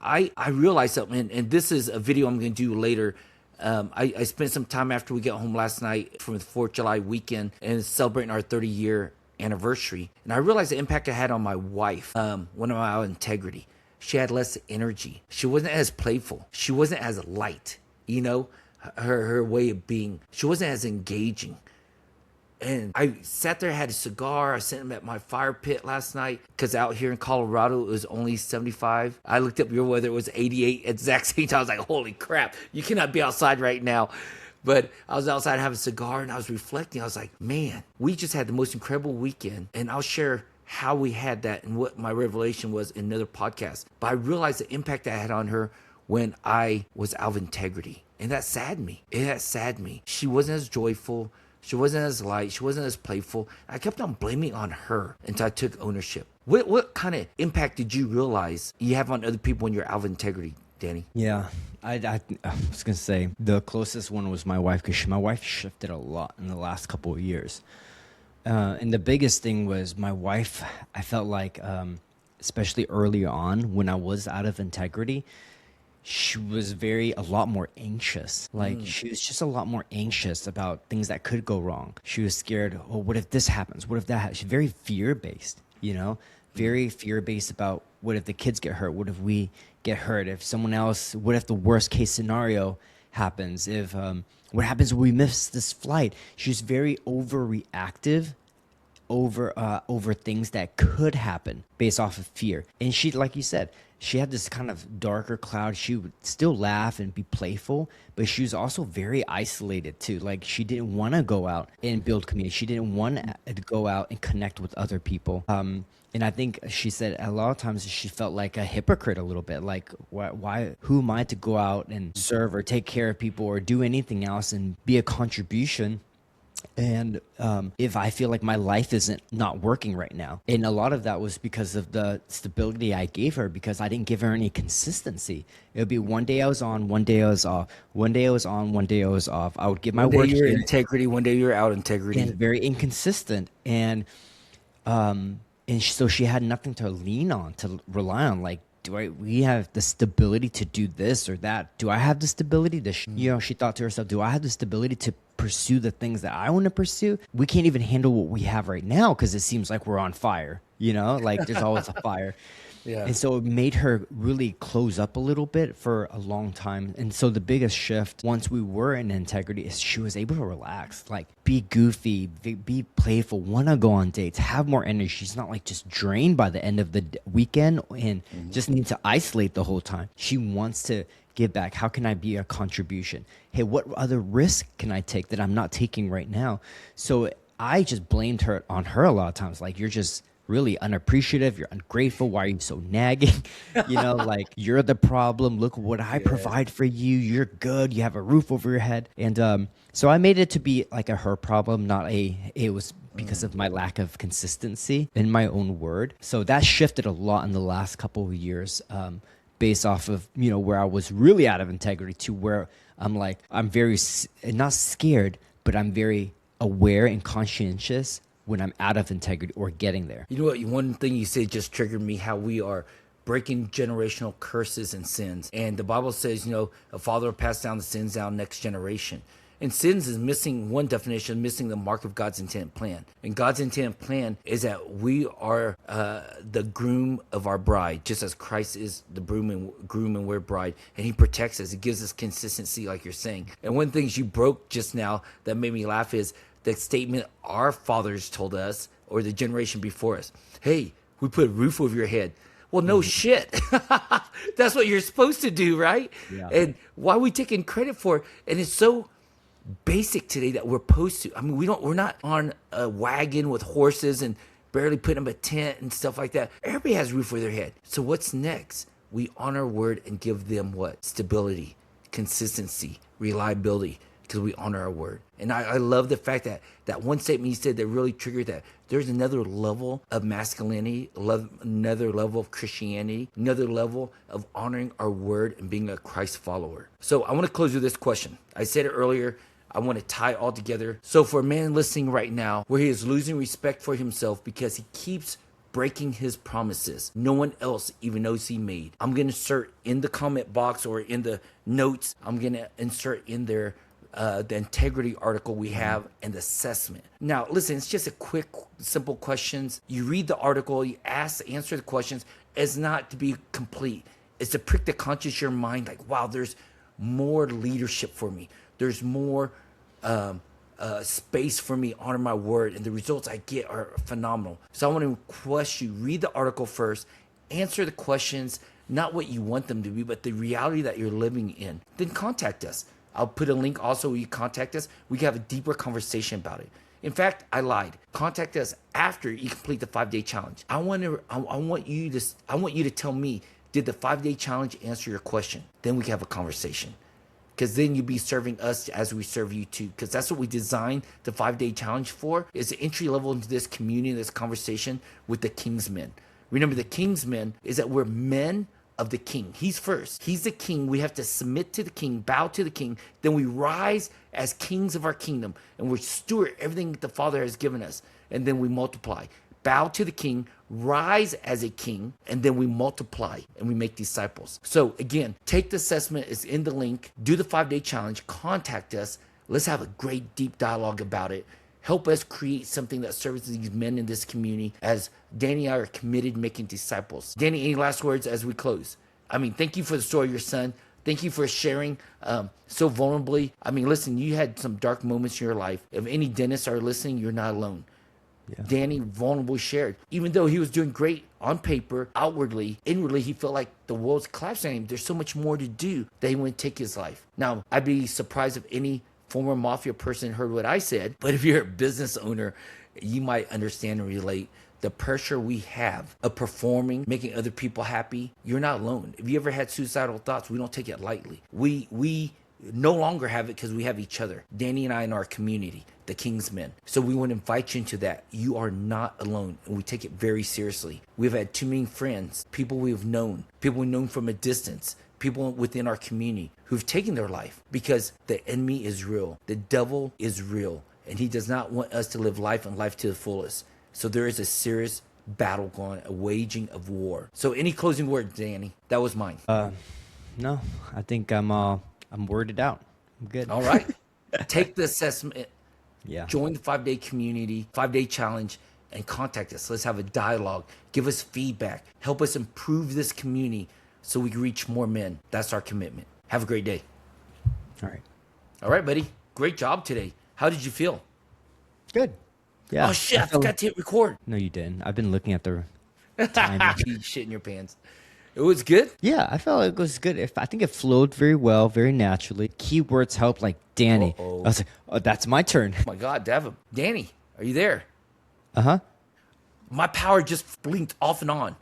I realized something, and this is a video I'm going to do later. I spent some time after we got home last night from the 4th of July weekend and celebrating our 30-year anniversary. And I realized the impact I had on my wife when I'm out of integrity. She had less energy. She wasn't as playful. She wasn't as light, her way of being. She wasn't as engaging. And I sat there, had a cigar. I sat at my fire pit last night because out here in Colorado, it was only 75. I looked up your weather. It was 88 at the exact same time. I was like, holy crap, you cannot be outside right now. But I was outside having a cigar and I was reflecting. I was like, man, we just had the most incredible weekend. And I'll share how we had that and what my revelation was in another podcast. But I realized the impact I had on her when I was out of integrity. And that saddened me. She wasn't as joyful. She wasn't as light. She wasn't as playful. I kept on blaming on her until I took ownership. What kind of impact did you realize you have on other people when you're out of integrity, Danny? Yeah, I was going to say the closest one was my wife because my wife shifted a lot in the last couple of years. And the biggest thing was my wife, I felt like, especially early on when I was out of integrity, she was a lot more anxious. Like she was just a lot more anxious about things that could go wrong. She was scared, oh, what if this happens? What if that happens? She's very fear-based, very fear-based about what if the kids get hurt? What if we get hurt? If someone else, what if the worst case scenario happens? If what happens when we miss this flight? She's very overreactive over things that could happen based off of fear. And she, like you said, she had this kind of darker cloud. She would still laugh and be playful, but she was also very isolated too. Like she didn't want to go out and build community. She didn't want to go out and connect with other people. And I think she said a lot of times she felt like a hypocrite a little bit. Like, who am I to go out and serve or take care of people or do anything else and be a contribution? And if I feel like my life isn't not working right now, and a lot of that was because of the stability I gave her, because I didn't give her any consistency. It would be one day I was on, one day I was off, one day I was on, one day I was off. I would give my One day work you're here integrity, one day you're out integrity. and very inconsistent. So she had nothing to lean on, to rely on. Like, we have the stability to do this or that? Do I have the stability to, she thought to herself, do I have the stability to pursue the things that I want to pursue? We can't even handle what we have right now because it seems like we're on fire, like there's always a fire. Yeah. And so it made her really close up a little bit for a long time. And so the biggest shift once we were in integrity is she was able to relax, like be goofy, be playful, want to go on dates, have more energy. She's not like just drained by the end of the weekend and just need to isolate the whole time. She wants to give back. How can I be a contribution? Hey, what other risk can I take that I'm not taking right now? So I just blamed her on her a lot of times. Like, you're just really unappreciative. You're ungrateful. Why are you so nagging? Like, you're the problem. Look what I provide for you. You're good. You have a roof over your head. And so I made it to be like a her problem, it was because of my lack of consistency in my own word. So that shifted a lot in the last couple of years, based off of, where I was really out of integrity to where I'm very, not scared, but I'm very aware and conscientious when I'm out of integrity or getting there. You know what? One thing you said just triggered me, how we are breaking generational curses and sins. And the Bible says, a father will pass down the sins down next generation. And sins is missing one definition, missing the mark of God's intent plan. And God's intent plan is that we are the groom of our bride, just as Christ is the groom and we're bride. And he protects us. He gives us consistency, like you're saying. And one of the things you broke just now that made me laugh is the statement our fathers told us, or the generation before us. Hey, we put a roof over your head. Well, no shit. That's what you're supposed to do, right? Yeah. And why are we taking credit for it? And it's so basic today that we're supposed to. I mean, we're not on a wagon with horses and barely putting up a tent and stuff like that. Everybody has a roof over their head. So what's next? We honor word and give them what? Stability, consistency, reliability, because we honor our word. And I love the fact that one statement you said that really triggered that. There's another level of masculinity, another level of Christianity, another level of honoring our word and being a Christ follower. So I want to close with this question. I said it earlier. I want to tie it all together. So for a man listening right now, where he is losing respect for himself because he keeps breaking his promises no one else even knows he made, I'm going to insert in the comment box or in the notes, I'm going to insert in there the integrity article we have and the assessment. Now, listen, it's just a quick, simple questions. You read the article, you answer the questions. It's not to be complete. It's to prick the conscience of your mind, like, wow, there's more leadership for me. There's more space for me, honor my word, and the results I get are phenomenal. So I want to request you, read the article first, answer the questions, not what you want them to be, but the reality that you're living in. Then contact us. I'll put a link also where you contact us. We can have a deeper conversation about it. In fact, I lied. Contact us after you complete the 5-day challenge. I want you to tell me, did the 5-day challenge answer your question? Then we can have a conversation. Because then you'll be serving us as we serve you too. Because that's what we designed the 5-day challenge for, is the entry level into this community, this conversation with the King's Men. Remember, the King's Men is that we're men of the King. He's first. He's the King. We have to submit to the King, bow to the King. Then we rise as kings of our kingdom, and we steward everything the Father has given us. And then we multiply. Bow to the King, rise as a king, and then we multiply and we make disciples. So again, take the assessment. It's in the link. Do the 5-day challenge. Contact us. Let's have a great deep dialogue about it. Help us create something that serves these men in this community, as Danny and I are committed to making disciples. Danny, any last words as we close? I mean, thank you for the story of your son. Thank you for sharing so vulnerably. I mean, listen, you had some dark moments in your life. If any dentists are listening, you're not alone. Yeah. Danny vulnerably shared. Even though he was doing great on paper, outwardly, inwardly, he felt like the world's collapsing on him. There's so much more to do that he wouldn't take his life. Now, I'd be surprised if any former mafia person heard what I said, but if you're a business owner, you might understand and relate the pressure we have of performing, making other people happy. You're not alone. If you ever had suicidal thoughts, we don't take it lightly. We no longer have it because we have each other. Danny and I in our community, the Kingsmen. So we want to invite you into that. You are not alone, and we take it very seriously. We've had too many friends, people we've known from a distance, people within our community who've taken their life because the enemy is real. The devil is real, and he does not want us to live life and life to the fullest. So there is a serious battle going, a waging of war. So any closing words, Danny? That was mine. No, I think I'm worded out. I'm good. All right. Take the assessment. Yeah. Join the 5-day community, 5-day challenge, and contact us. Let's have a dialogue. Give us feedback. Help us improve this community so we can reach more men. That's our commitment. Have a great day. All right. All right, buddy. Great job today. How did you feel? Good. Yeah. Oh, shit. I forgot to hit record. No, you didn't. I've been looking at the time. You shit in your pants. It was good? Yeah, I felt it was good. I think it flowed very well, very naturally. Keywords helped, like Danny. Uh-oh. I was like, oh, that's my turn. Oh, my God, Devin. Danny, are you there? Uh-huh. My power just blinked off and on.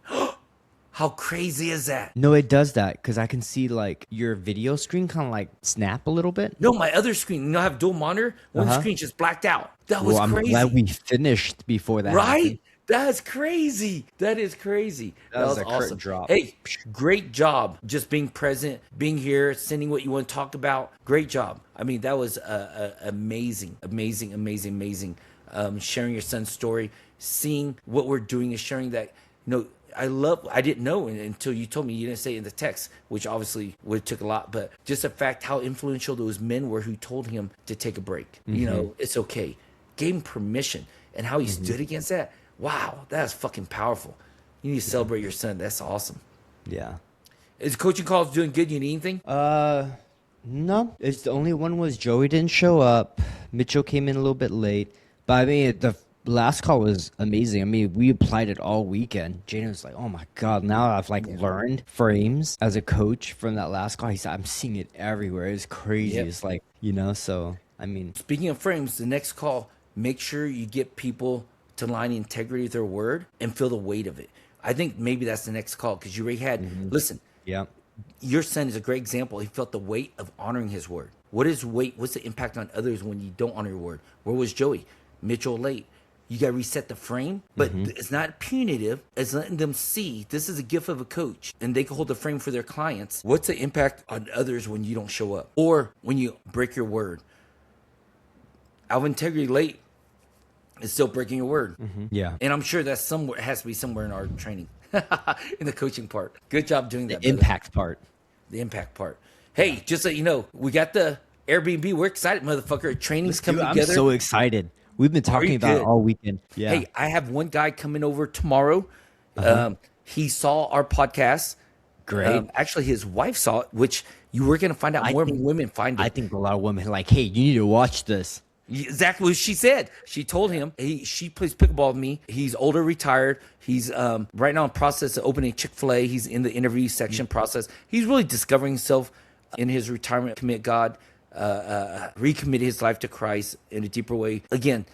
How crazy is that? No, it does that because I can see like your video screen kind of like snap a little bit. No, my other screen. You know, I have dual monitor. One screen just blacked out. That was I'm crazy. glad we finished before that. Right? happened. That's crazy. That is crazy. That was a curtain awesome. drop. Hey, great job. Just being present, being here, sending what you want to talk about. Great job. I mean, that was amazing. Sharing your son's story, seeing what we're doing, and sharing that. I didn't know until you told me. You didn't say it in the text, which obviously would have took a lot, but just the fact how influential those men were who told him to take a break. It's okay. Gave him permission, and how he stood against that. Wow, that's fucking powerful. You need to celebrate your son. That's awesome. Yeah. Is coaching calls doing good? You need anything? No. It's the only one was Joey didn't show up. Mitchell came in a little bit late. But I mean, the last call was amazing. I mean, we applied it all weekend. Jaden was like, oh my God, now I've learned frames as a coach from that last call. He said, I'm seeing it everywhere. It's crazy. Yep. It's like, so I mean. Speaking of frames, the next call, make sure you get people to line the integrity of their word and feel the weight of it. I think maybe that's the next call because you already had, listen, Yeah. your son is a great example. He felt the weight of honoring his word. What is weight? What's the impact on others when you don't honor your word? Where was Joey? Mitchell late. You got to reset the frame, but it's not punitive. It's letting them see this is a gift of a coach and they can hold the frame for their clients. What's the impact on others when you don't show up or when you break your word? Out of integrity late is still breaking your word. Yeah. And I'm sure that's somewhere, it has to be somewhere in our training, in the coaching part. Good job doing that. The impact part. The impact part. Hey, just so you know, we got the Airbnb. We're excited, motherfucker. Training's coming together. I'm so excited. We've been talking about it all weekend. Yeah. Hey, I have one guy coming over tomorrow. He saw our podcast. Great. Actually, his wife saw it, which you were going to find out more women find it. I think a lot of women are like, hey, you need to watch this. Exactly what she said. She told him she plays pickleball with me. He's older, retired. He's right now in process of opening Chick-fil-A. He's in the interview section process. He's really discovering himself in his retirement. Commit God, recommitted his life to Christ in a deeper way. Again,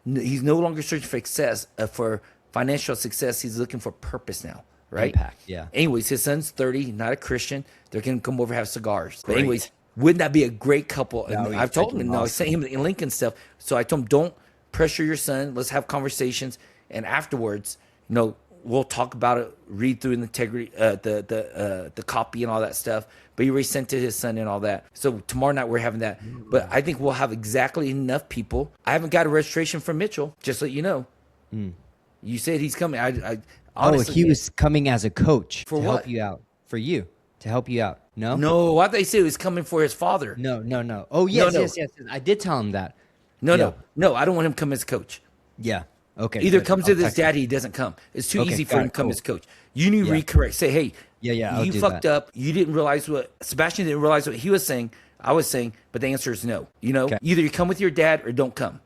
he's no longer searching for success, for financial success. He's looking for purpose now. Right? Impact, yeah. Anyways, his son's 30, not a Christian. They're going to come over and have cigars. But anyways, wouldn't that be a great couple? And I've told him, I sent him the link and stuff. So I told him, don't pressure your son. Let's have conversations. And afterwards, we'll talk about it, read through the integrity, the copy and all that stuff. But he already sent it to his son and all that. So tomorrow night we're having that. But I think we'll have exactly enough people. I haven't got a registration from Mitchell, just so you know. You said he's coming. I honestly, he was coming as a coach for to what? help you out. For you. To help you out. No? No, I thought they said he was coming for his father. No. Oh, yes, No. yes. I did tell him that. No, I don't want him to come as a coach. Yeah. Okay. Either good. comes with his daddy, he doesn't come. It's too easy for him to come as coach. You need to recorrect. Say, hey, I'll you do fucked that. up. You didn't realize Sebastian didn't realize what he was saying. I was saying, but the answer is no. Either you come with your dad or don't come.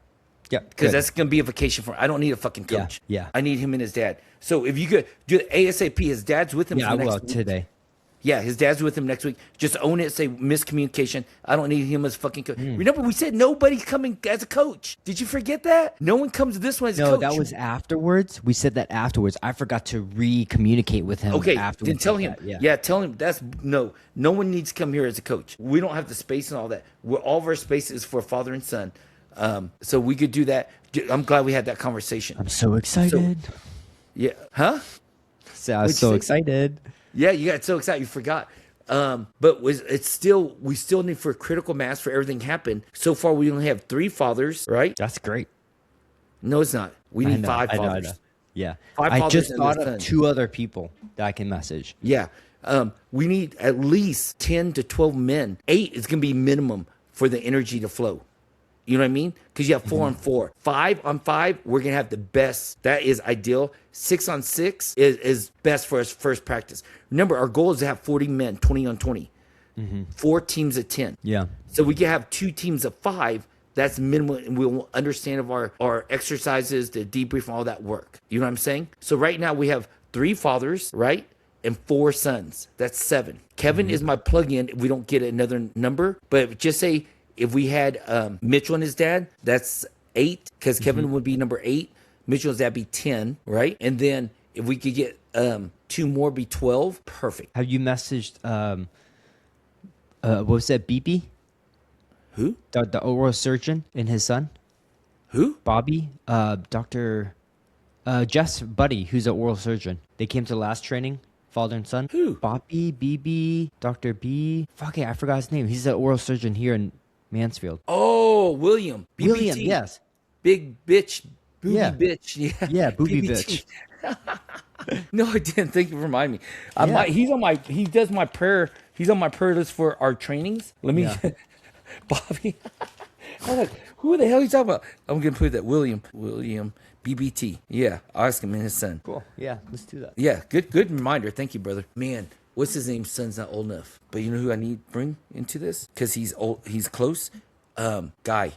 Yeah, because good. that's going to be a vacation for him. I don't need a fucking Yeah, coach. yeah. I need him and his dad. So if you could do it ASAP, his dad's with him Yeah, for I the will next week. today. Yeah, his dad's with him next week. Just own it. Say miscommunication. I don't need him as fucking coach. Remember, we said nobody's coming as a coach. Did you forget that? No one comes to this one as a No, coach. that was afterwards. We said that afterwards. I forgot to re-communicate with him Okay, after then we tell said him. that. Yeah. Yeah, tell him that's no one needs to come here as a coach. We don't have the space and all that. All of our space is for father and son. So we could do that. I'm glad we had that conversation. I'm so excited. Yeah, huh? So I was What'd you so say? excited. Yeah, you got so excited you forgot. It's still we still need for critical mass for everything to happen. So far, we only have 3 fathers, right? That's great. No, it's not. We I need know, 5 I know, I fathers. know. Yeah. 5 I fathers just and thought their of son. 2 other people that I can message. Yeah. We need at least 10 to 12 men. 8 is going to be minimum for the energy to flow. You know what I mean? Because you have 4 on 4. 5 on 5, we're going to have the best. That is ideal. 6 on 6 is best for us first practice. Remember, our goal is to have 40 men, 20 on 20. 4 teams of 10. Yeah. So we can have 2 teams of 5. That's minimum, and we'll understand of our exercises, the debrief, and all that work. You know what I'm saying? So right now we have 3 fathers, right? And 4 sons. That's 7. Kevin is my plug-in if we don't get another number. But just say if we had Mitchell and his dad, that's 8, because Kevin would be number 8. Mitchell's dad be 10, right? And then if we could get 2 more, be 12. Perfect. Have you messaged what was that, BB? Who? The oral surgeon and his son? Who? Bobby? Dr. Jeff's buddy, who's an oral surgeon. They came to the last training, father and son. Who? Bobby, BB, Dr. B. Fuck it, I forgot his name. He's an oral surgeon here in Mansfield. Oh, William. BBT. William, yes. Big bitch. Booby Yeah. bitch. Yeah. Yeah, booby BBT. bitch. No, I didn't. Thank you for reminding me. Yeah. He does my prayer. He's on my prayer list for our trainings. Let me, Yeah. Bobby. I'm like, who the hell are you talking about? I'm gonna put that William BBT. Yeah, I'll ask him and his son. Cool. Yeah, let's do that. Yeah, good reminder. Thank you, brother. Man, what's his name? Son's not old enough. But you know who I need to bring into this? Because he's old. He's close. Guy.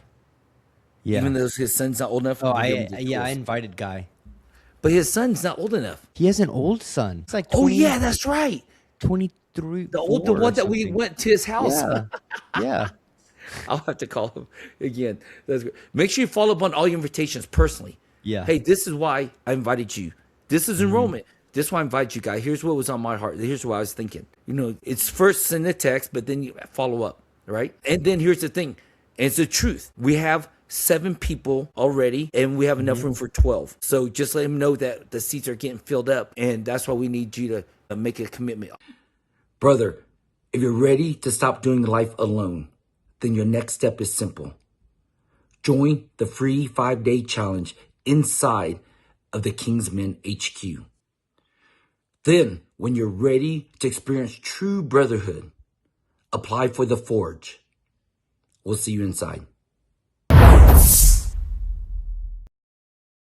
Yeah. Even though his son's not old enough. Oh, we'll be able I to get yeah, I close. invited Guy. But his son's not old enough. He has an old son. It's like 20, Oh yeah, that's right. 23. The one that we went to his house. Yeah. Yeah. I'll have to call him again. That's good. Make sure you follow up on all your invitations personally. Yeah. Hey, this is why I invited you. This is enrollment. This is why I invited you, guy. Here's what was on my heart. Here's what I was thinking. You know, it's first send a text, but then you follow up, right? And then here's the thing. And it's the truth. We have 7 people already, and we have enough room for 12. So just let him know that the seats are getting filled up, and that's why we need you to make a commitment. Brother, if you're ready to stop doing life alone, then your next step is simple. Join the free 5-day challenge inside of the Kingsmen HQ. Then, when you're ready to experience true brotherhood, apply for the Forge. We'll see you inside.